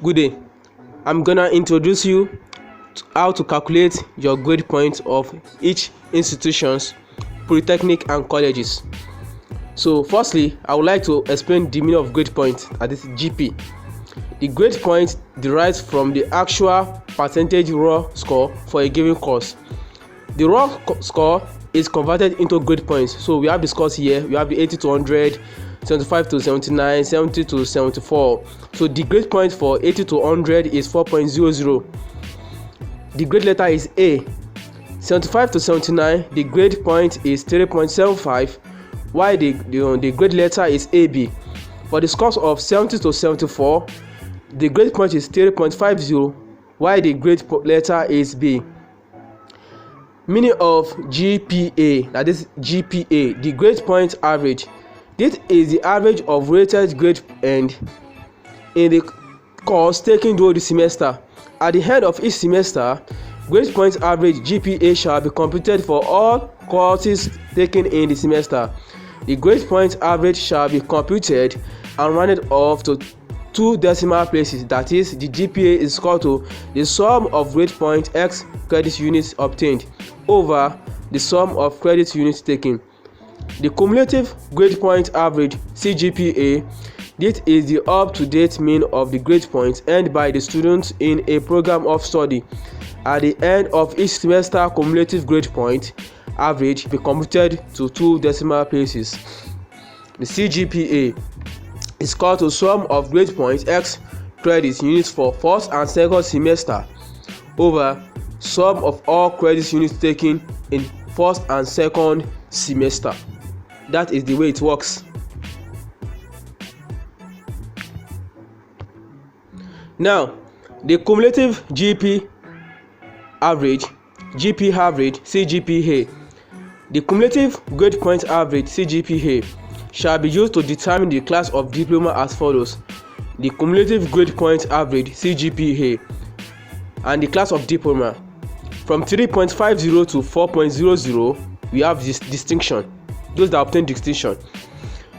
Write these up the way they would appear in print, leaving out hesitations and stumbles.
Good day. I'm gonna introduce you to how to calculate your grade point of each institutions, polytechnic and colleges. So firstly, I would like to explain the meaning of grade point, that is GP. The grade point derives from the actual percentage raw score for a given course. The raw score is converted into grade points. So we have the scores here. We have the 80 to 100, 75 to 79, 70 to 74. So the grade point for 80 to 100 is 4.00. The grade letter is A. 75 to 79, the grade point is 3.75, while the grade letter is AB. For the scores of 70 to 74, the grade point is 3.50, while the grade letter is B. Meaning of GPA, that is GPA, the grade point average. This is the average of rated grade and in the course taken during the semester. At the end of each semester, grade point average GPA shall be computed for all courses taken in the semester. The grade point average shall be computed and rounded off to 2 decimal places. That is, the GPA is equal to the sum of grade point x credit units obtained over the sum of credit units taken. The cumulative grade point average CGPA, this is the up-to-date mean of the grade points earned by the students in a program of study. At the end of each semester, cumulative grade point average be computed to 2 decimal places. The CGPA is equal to sum of grade points x credit units for first and second semester over sum of all credit units taken in first and second semester. That is the way it works. Now, the cumulative GP average CGPA. The cumulative grade point average CGPA shall be used to determine the class of diploma as follows. The cumulative grade point average CGPA and the class of diploma. From 3.50 to 4.00, we have this distinction. Those that obtain distinction.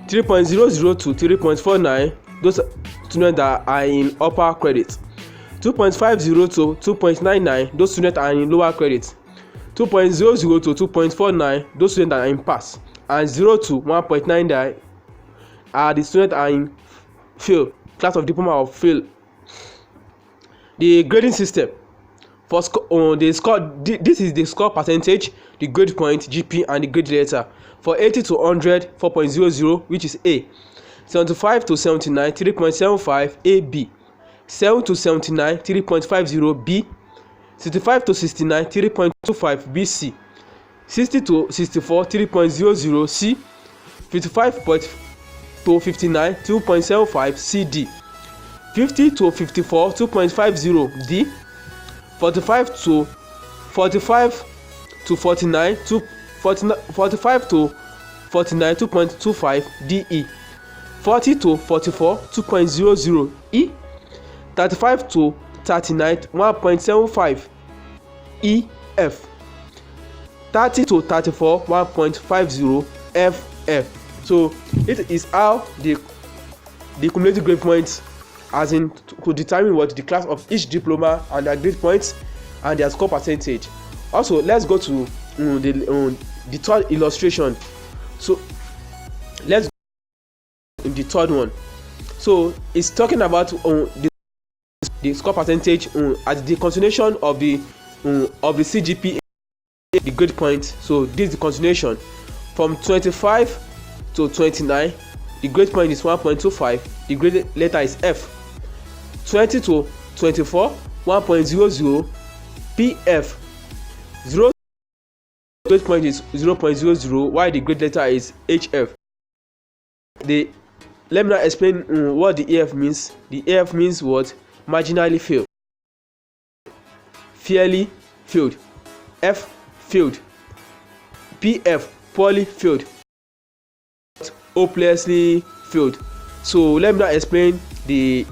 3.00 to 3.49, those students that are in upper credit. 2.50 to 2.99, those students are in lower credit. 2.00 to 2.49, those students that are in pass. And 0 to 1.99 are the students that are in fail, class of diploma of fail. The grading system. For the score, this is the score percentage, the grade point, GP, and the grade letter. For 80 to 100, 4.00, which is A. 75 to 79, 3.75, AB. 7 to 79, 3.50, B. 65 to 69, 3.25, BC. 60 to 64, 3.00, C. 55 to 59, 2.75, CD. 50 to 54, 2.50, D. 45 to 49, 45 to 49, 2.25, DE. 40 to 44, 2.00, E. 35 to 39, 1.75, EF. 30 to 34, 1.50, FF. So it is how the cumulative grade points, as in to determine what the class of each diploma and their grade points and their score percentage. Also, let's go to the third illustration. So let's go to the third one. So it's talking about the score percentage at the continuation of the CGPA, the grade point. So this is the continuation from 25 to 29. The grade point is 1.25. The grade letter is F. 20 to 24, 1.00, PF. 0 grade point is 0.00, while the grade letter is HF. Let me now explain what the AF means. The AF means what? Marginally failed, fairly failed, F failed, PF poorly failed, hopelessly failed. So let me now explain the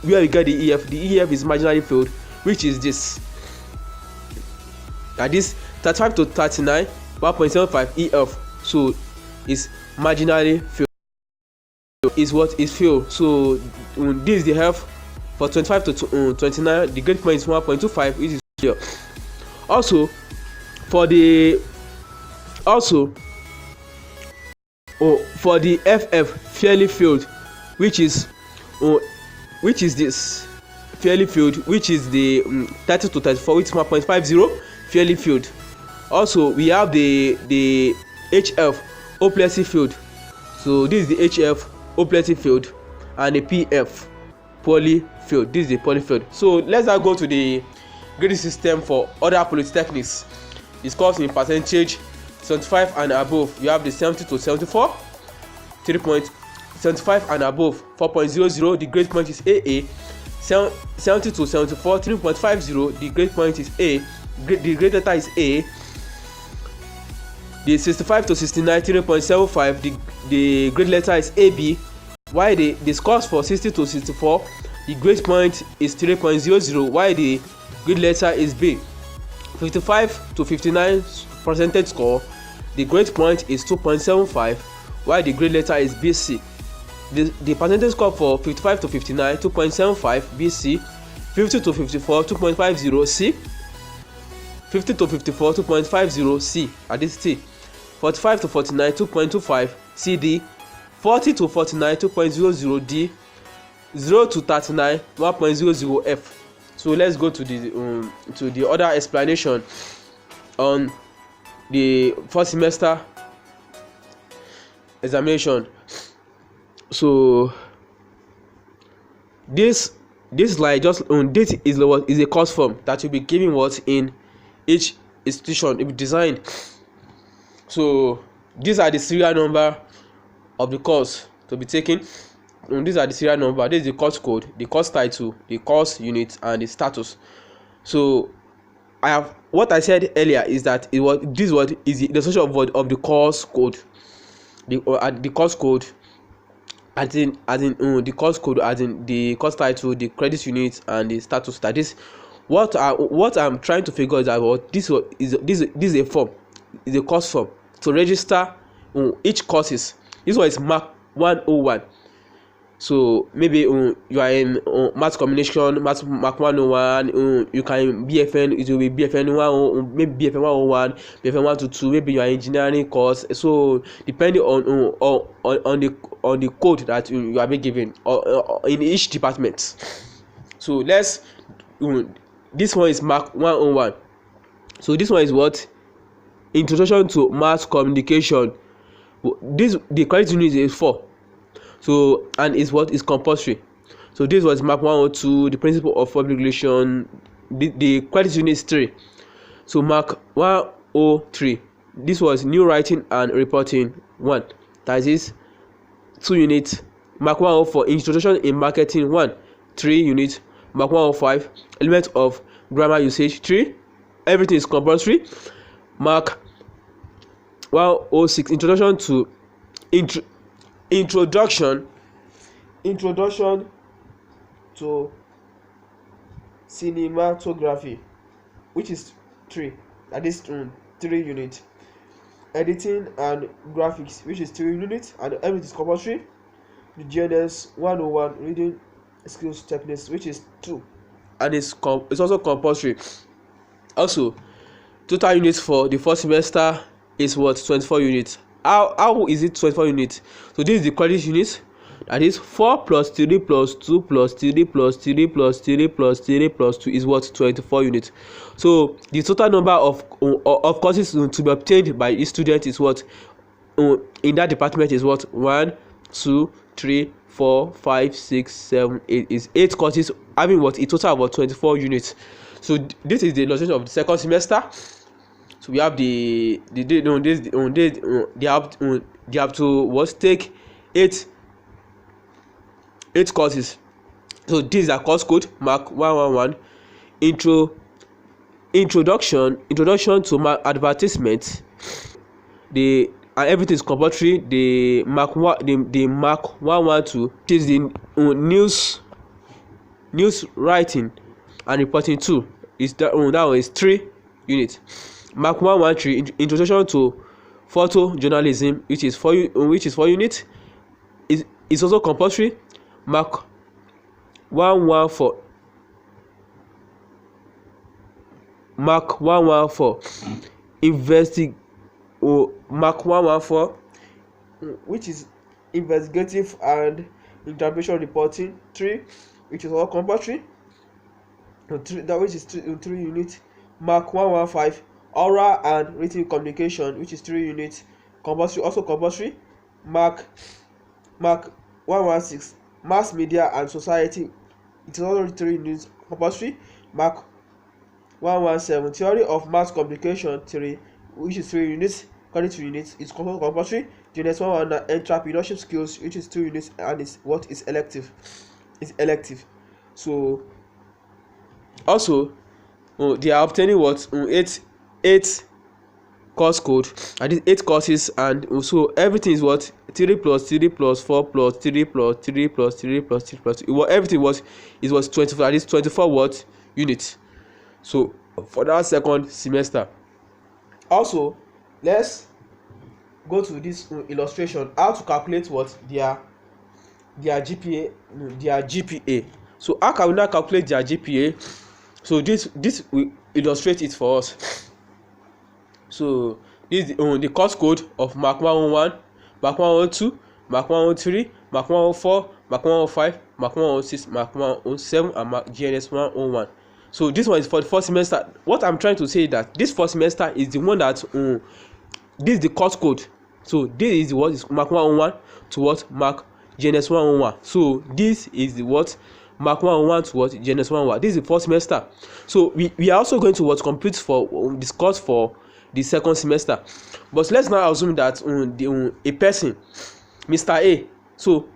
where we get the EF. The EF is marginally failed, which is this. That is 35 to 39, 1.75 EF. So it's marginally failed. is what is field. So this is the health for 25 to 29. The grade point is 1.25, which is here. Also for the for the FF fairly field, which is this fairly field, which is the 30 to 34, which is 1.50 fairly field. Also we have the HF hopelessly field. So this is the HF hopelessly field, and the PF poorly field. This is the poorly field. So let's now go to the grading system for other polytechnics. It's called in percentage 75 and above. You have the 70 to 74, 3.75 and above 4.00. The grade point is AA. 70 to 74, 3.50. The grade point is A. The grade letter is A. The 65 to 69, 3.75. The grade letter is AB. While the scores for 60 to 64, the grade point is 3.00. While the grade letter is B. 55 to 59 percentage score, the grade point is 2.75, while the grade letter is BC. The percentage score for 55 to 59, 2.75 BC. 50 to 54, 2.50 C. 50 to 54, 2.50 C at this T. 45 to 49, 2.25 CD. 40 to 49, 2.00 D. 0 to 39, 1.00 F. So let's go to the other explanation on the first semester examination. So this slide just this is a course form that will be given what in each institution it will be designed. So these are the serial number of the course to be taken. These are the serial number. This is the course code, the course title, the course unit, and the status. So what I said earlier is that this word is the social word of the course code. The course code as in the course code as in the course title, the credit unit, and the status. That is what I'm trying to figure is out. This is a form, is a course form to register each courses. This one is mark 101. So maybe you are in math combination, math mark 101. You can BFN, it will be BFN 1, maybe BFN 101, BFN 122. Maybe you are engineering course. So depending on the code that you are being given in each department. So let's this one is mark 101. So this one is what? Introduction to mass communication. The credit unit is 4. So and is what is compulsory. So this was mark 102, the principle of public relation. The credit unit is 3. So mark 103, this was new writing and reporting 1. That is 2 units. Mark 104, introduction in marketing 1, 3 units. Mark 105, element of grammar usage 3. Everything is compulsory. Mark 106, introduction to introduction to cinematography, which is 3. That is 3 units. Editing and graphics, which is 3 units, and everything is compulsory. The GNS 101, reading skills techniques, which is 2, and it's also compulsory. Also, total units for the first semester is what? 24 units. How is it 24 units? So this is the credit unit. That is 4 plus 3 plus 2 plus 3 plus 3 plus 3 plus 3 plus 2 is what? 24 units. So the total number of courses to be obtained by each student is what? In that department is what? 1, 2, 3, 4, 5, 6, 7, 8 is 8 courses having what? A total of about 24 units. So this is the illustration of the second semester. So we have they have to what? Take 8 courses. So this is a course code mark 111. Introduction to advertisement. And everything is compulsory. The mark 112 is the news writing and reporting 2. Is that one is 3 units. Mark 113, introduction to photojournalism, which is 4 units. Is is also compulsory. Mark 114. Mark 114. Mark 114, which is investigative and interpretation reporting. 3, which is all compulsory. That which is 3 units. Mark 115, oral and written communication, which is 3 units, compulsory, also compulsory. Mark 116, mass media and society, it is also 3 units, compulsory. Mark 117, theory of mass communication theory, which is 3 units, credit units, is compulsory. JNS 119, entrepreneurship skills, which is 2 units, and is what is elective. It's elective. So also they are obtaining what 8 course code, and these 8 courses, and also everything is what 3 plus 3 plus 4 plus 3 plus 3 plus 3 plus 3 plus 3, everything was 24, that is 24 what units. So for that second semester. Also, let's go to this illustration, how to calculate what their GPA. So how can we now calculate their GPA? So this will illustrate it for us. So this is the course code of Mark 111, Mark 112, Mark 113, Mark 114, Mark 115, Mark 116, Mark 117, and Mark GNS 101. So this one is for the first semester. What I'm trying to say is that this first semester is the one that this is the course code. So this is what is Mark 101 to what Mark GNS 101. So this is the what Mark 101 to what GNS 101. This is the first semester. So we are also going to what complete for this course for the second semester. But let's now assume that a person, Mr. A. So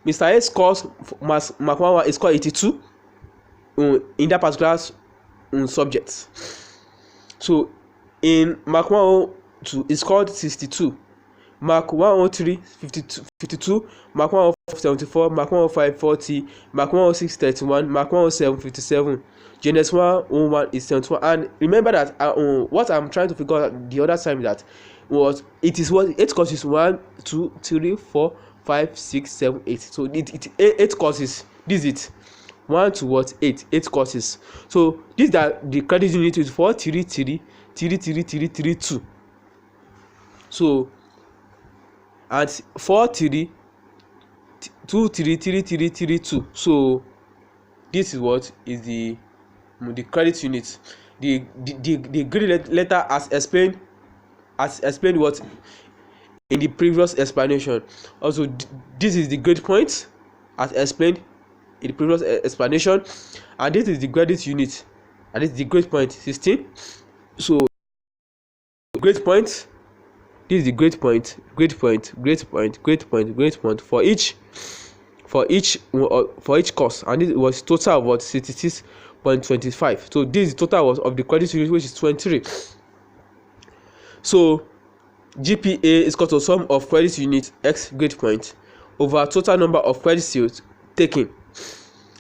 Mr. A scores Mark 101 is scored 82 in that particular subject. So in Mark 102 is called 62, Mark 103 52, Mark 104 74, Mark 105 40, Mark 106 31, Mark 107 57, GNS 101 is 71. And remember that what I'm trying to figure out the other time that was it is what 8 courses, 1 2 3 4 5 6 7 8. So it 8 courses. This is it. 1 to what 8 courses. So these are the credit unit is 433. So at 432. So this is what is the credit unit. The grade letter as explained what in the previous explanation. Also this is the grade point as explained in the previous explanation, and this is the credit unit, and this is the grade point 16. So grade point, this is the grade point for each course, and this was total of what 66.25. So this is the total was of the credit unit, which is 23. So GPA is equal to sum of credit unit x grade point over total number of credit units taken.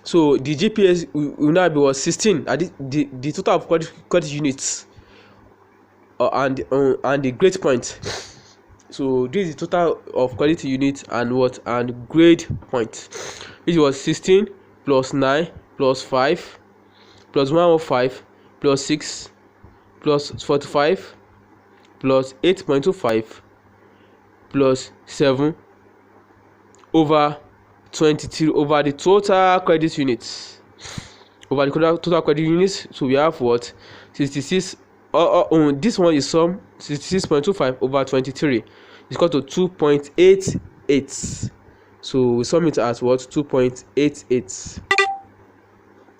So the GPA will now be what 16, and the total of credit units and the grade point. So this is the total of credit units and grade point, which was 16 plus 9 plus 5 plus 105 plus 6 plus 45 plus 8.25 plus 7 over 23 over the total credit units. Over the total credit units, so we have what 66. This one is sum 66.25 over 23 is equal to 2.88. So we sum it as what 2.88.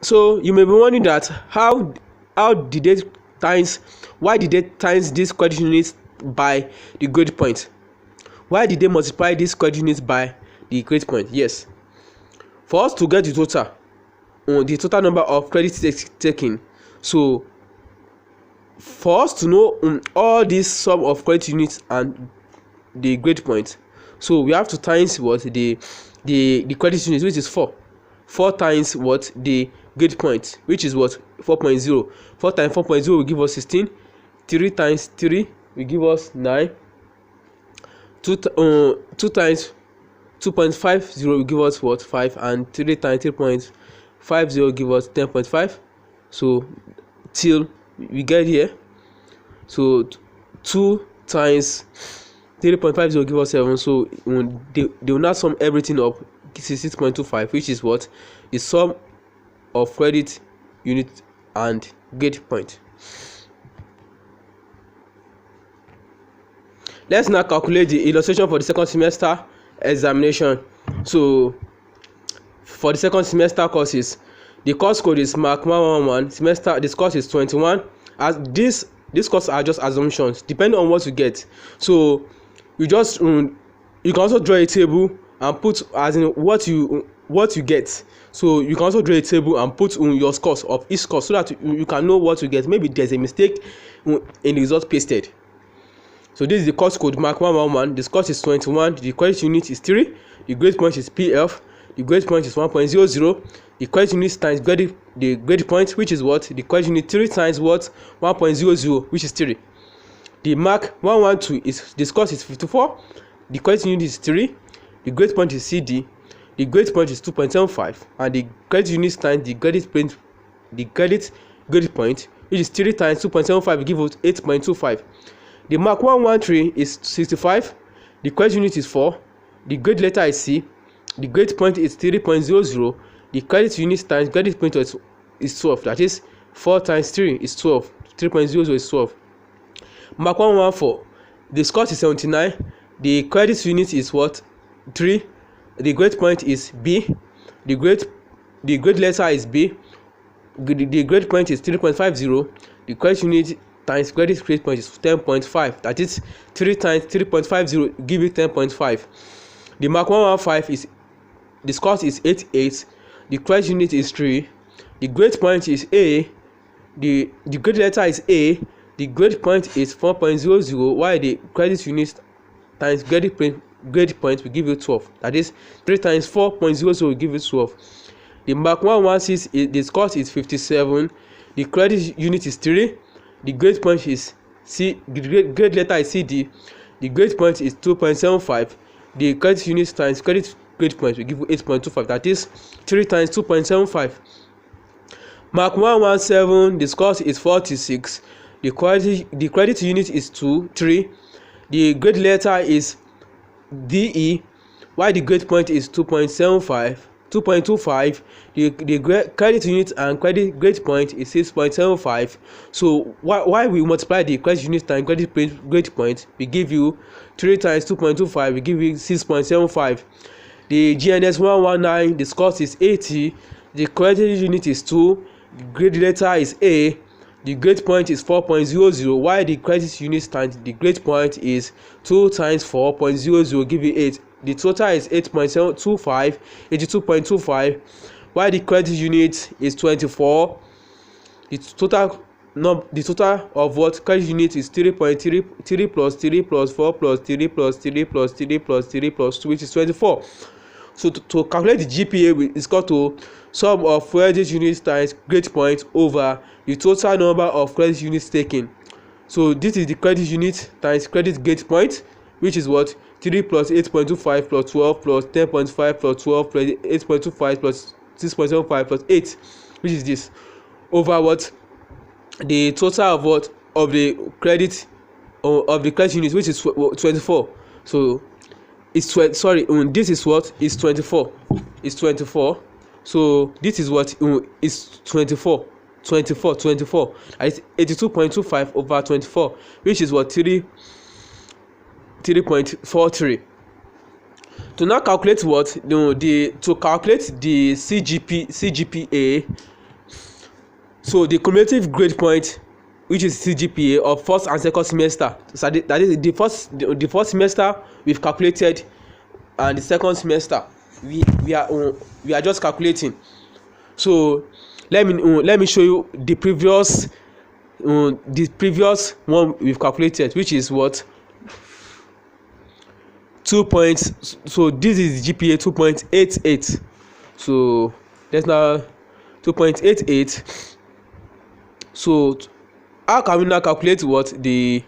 So you may be wondering that how did they times, why did they times these credit units by the grade point? Why did they multiply these credit units by the grade point? Yes, for us to get the total number of credits taken. So for us to know all this sum of credit units and the grade point, so we have to times what the credit units, which is 4 times what the grade point, which is what 4.0. 4 times 4.0 will give us 16. 3 times 3 will give us 9. 2 times 2.50 will give us what? 5, and 3 times 3.50 give us 10.5. So till we get here, so 2 times 3.50 give us 7. So they will not sum everything up, 66.25, which is what? The sum of credit unit and grade point. Let's now calculate the illustration for the second semester examination. So for the second semester courses, the course code is mark 111. Semester, this course is 21. As these courses are just assumptions depending on what you get. So you just you can also draw a table and put as in what you get. So you can also draw a table and put your scores of each course so that you can know what you get. Maybe there's a mistake in the result pasted. So this is the course code mark 111. The course is 21. The credit unit is 3. The grade point is PF. The grade point is 1.00. The credit unit times the grade point, which is what? The credit unit 3 times what? 1.00, which is 3. The mark 112 is the course is 54. The credit unit is 3. The grade point is CD. The grade point is 2.75, and the credit unit times the credit point, which is 3 times 2.75, give us 8.25. The mark 113 is 65. The credit unit is 4. The grade letter is C. The grade point is 3.00. The credit unit times credit point is 12. That is 4 times 3 is 12. 3.00 is 12. Mark 114. The score is 79. The credit unit is what? 3. The grade point is B. The grade letter is B. The grade point is 3.50. The credit unit times credit grade point is 10.5. That is 3 times 3.50 give you 10.5. The mark 115 is the score is 88. The credit unit is 3. The grade point is A. The grade letter is A. The grade point is 4.00, while the credit unit times grade point will give you 12. That is 3 times 4.00 will give you 12. The mark 116 is the score is 57. The credit unit is 3. The grade point is C. The grade letter is CD. The grade point is 2.75. The credit unit times credit grade point will give you 8.25. That is 3 times 2.75. Mark 117. The score is 46. The credit unit is 3. The grade letter is DE, while the grade point is 2.25. The credit unit and credit grade point is 6.75. So why we multiply the credit unit times grade point, we give you 3 times 2.25, we give you 6.75. The GNS 119, the score is 80. The credit unit is 2. The grade letter is A. The grade point is 4.00, while the credit unit times the grade point is 2 times 4.00 give you 8. The total is 8.725, 82.25, while the credit unit is 24. The total of what credit unit is 3.3 plus 3 plus 4 plus 3 plus 3 plus 3 plus 3 plus 2, which is 24. So to calculate the GPA is equal to sum of credit units times grade point over the total number of credit units taken. So this is the credit unit times credit grade point, which is what? 3 plus 8.25 plus 12 plus 10.5 plus 12 plus 8.25 plus 6.75 plus 8, which is this, over what? The total of what? Of the credit unit, which is 24. So it's this is what is 24. It's 24. So this is what is 24. That is 82.25 over 24, which is what? 3.43. To now calculate what? To calculate the CGPA. So the cumulative grade point, which is CGPA of first and second semester. So that is the first semester we've calculated, and the second semester we are just calculating. So let me show you the previous one we've calculated, which is what? 2 points. So this is GPA 2.88. So let's now 2.88. So how can we now calculate what the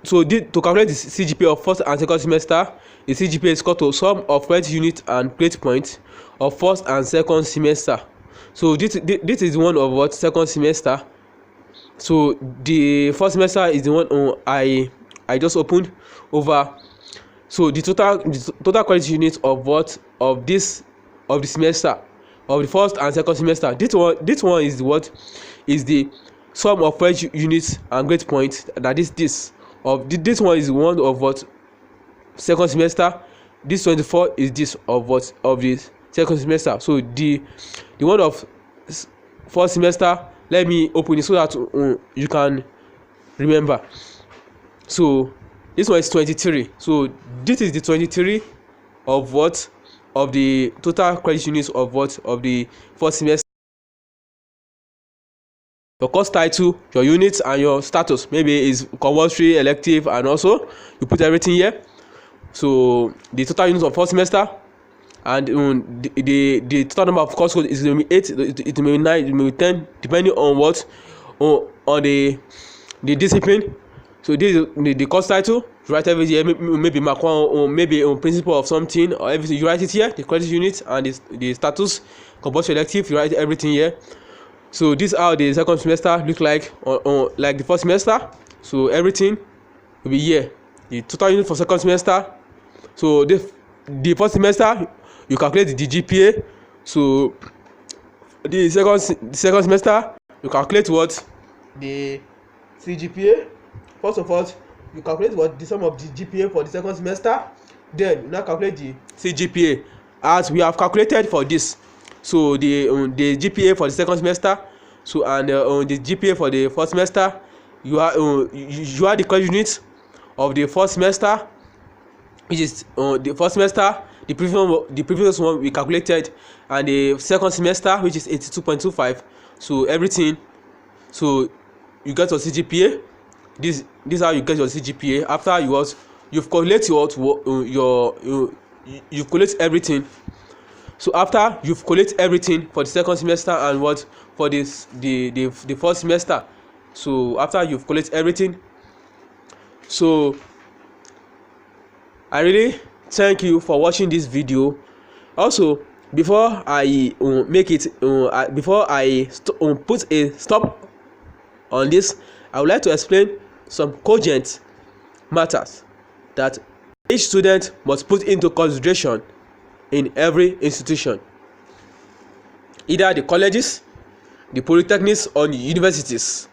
to calculate the CGPA of first and second semester, the CGPA is equal to sum of credit unit and credit point of first and second semester. So this is the one of what second semester. So the first semester is the one I just opened over. So the total credit unit of what of the semester of the first and second semester. This one is what is the sum of credit units and grade point. That is this one is one of what second semester. This 24 is this of what of the second semester. So the one of first semester, let me open it so that you can remember. So this one is 23. So this is the 23 of what of the total credit units of what of the first semester. Your course title, your units, and your status. Maybe is compulsory, elective, and also you put everything here. So the total units of first semester, and the total number of course code is going to be 8, it may be 9, it may be 10, depending on what on the discipline. So this is the course title. You write everything here, maybe mark one or maybe on principle of something or everything. You write it here. The credit unit and the status, compulsory, elective. You write everything here. So this is how the second semester look like like the first semester. So everything will be here. The total unit for second semester. So the first semester you calculate the GPA. So the second semester you calculate what the CGPA. First of all, you calculate what the sum of the GPA for the second semester. Then you now calculate the CGPA as we have calculated for this. So the GPA for the second semester, so and the GPA for the first semester, you are the credit unit of the first semester, which is the first semester, the previous one we calculated, and the second semester, which is 82.25. So everything, so you get your CGPA. This is how you get your CGPA after you've calculated you've collected everything. So after you've collected everything for the second semester and what for the first semester. So after you've collected everything, so I really thank you for watching this video. Also, before I put a stop on this, I would like to explain some cogent matters that each student must put into consideration in every institution, either the colleges, the polytechnics, or the universities.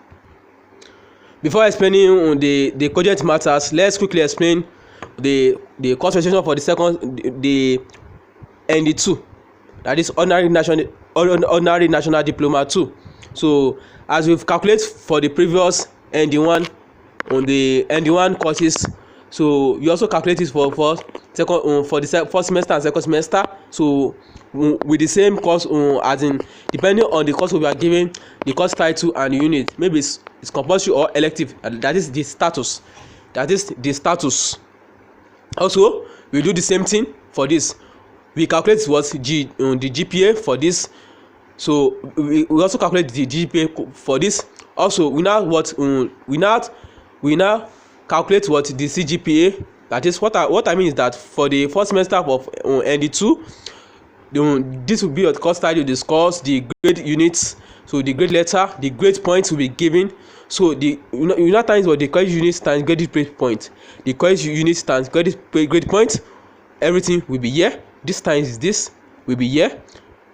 Before explaining the cogent matters, let's quickly explain the course registration for the ND2, that is ordinary national diploma 2. So as we've calculated for the previous ND1 on the ND1 courses, so you also calculate it for the first semester and second semester. So with the same course, as in depending on the course we are given, the course title and the unit, maybe it's compulsory or elective, and that is the status. Also, we do the same thing for this. We calculate what the GPA for this. So we also calculate the GPA for this. Also, we now calculate what the CGPA. That is what I mean is that for the first semester of ND2, this will be your course title, the scores, the grade units, so the grade letter, the grade points will be given. So the times what the credit units times grade point, the credit units times grade point, everything will be here. This times this will be here.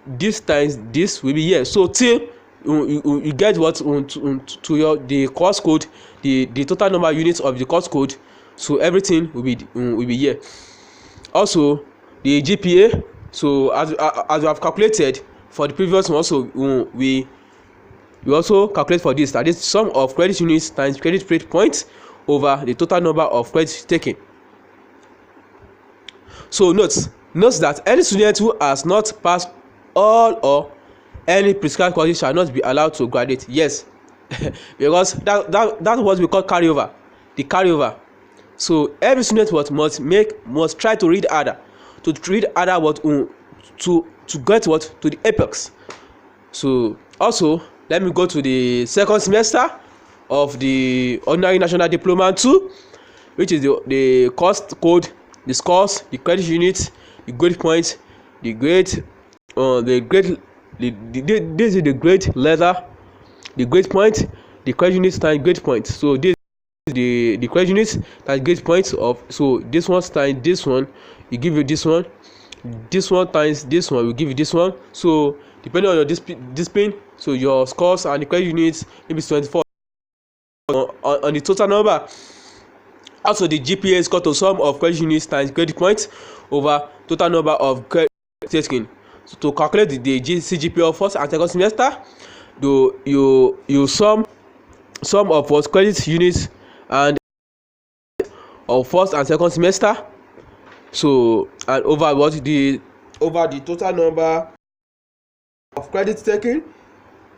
This times this will be here. So till you get what to your the course code, the total number of units of the course code. So everything will be here. Also the GPA. So as we have calculated for the previous one, also we also calculate for this, that is sum of credit units times credit points over the total number of credits taken. So note that any student who has not passed all or any prescribed courses shall not be allowed to graduate. Yes, because that's what we call carryover. The carryover. So every student must try to read harder, to get what to the apex. So also let me go to the second semester of the ordinary national diploma 2. which is the cost code, the scores, the credit unit, the grade point, the grade, this is the grade letter, the grade point, the credit unit times grade point. So this is the credit unit times grade point of, so this one times this one, you give you this one times this one will give you this one. So depending on your discipline, so your scores and the credit units maybe 24 on the total number. Also the GPA is equal to sum of credit units times credit points over total number of credit taken. So to calculate the CGPA of first and second semester, you sum of what credit units and of first and second semester, so and over the total number of credit taken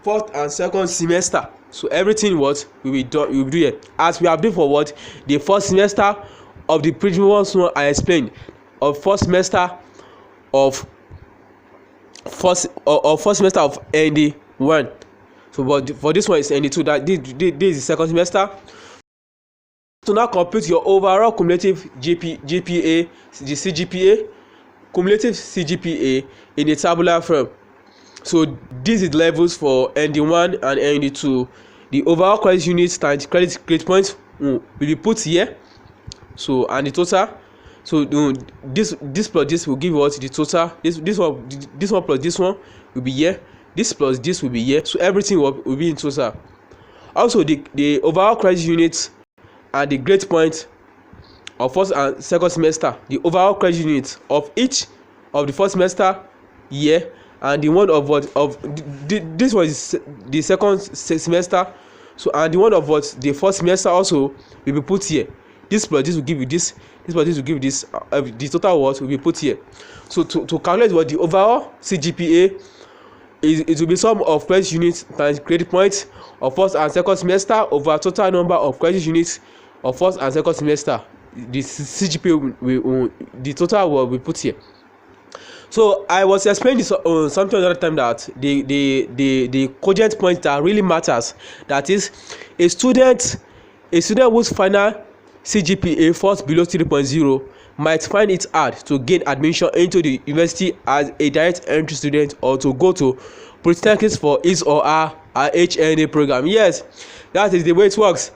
first and second semester. So everything what we will do here, as we have done for what the first semester of the previous one I explained, of first semester of first semester of ND1. So but for this one is ND2, that this is the second semester. To now compute your overall cumulative GPA, the CGPA, cumulative CGPA in a tabular form. So this is levels for ND1 and ND2. The overall credit units times credit grade points will be put here. So and the total. So this plus this will give what the total. This one plus this one will be here. This plus this will be here. So everything will be in total. Also the overall credit units and the grade point of first and second semester. The overall credit units of each of the first semester year, and the one of what of this was the second semester. So and the one of what the first semester also will be put here. This plus this will give you this plus this will give you this, the total what will be put here. So to calculate what the overall CGPA is, it will be sum of credit units times credit points of first and second semester over total number of credit units of first and second semester. The CGPA will the total will be put here. So I was explaining this something another time, that the cogent point that really matters, that is a student whose final CGPA falls below 3.0 might find it hard to gain admission into the university as a direct entry student, or to go to polytechnics for his or her HNA program. Yes, that is the way it works.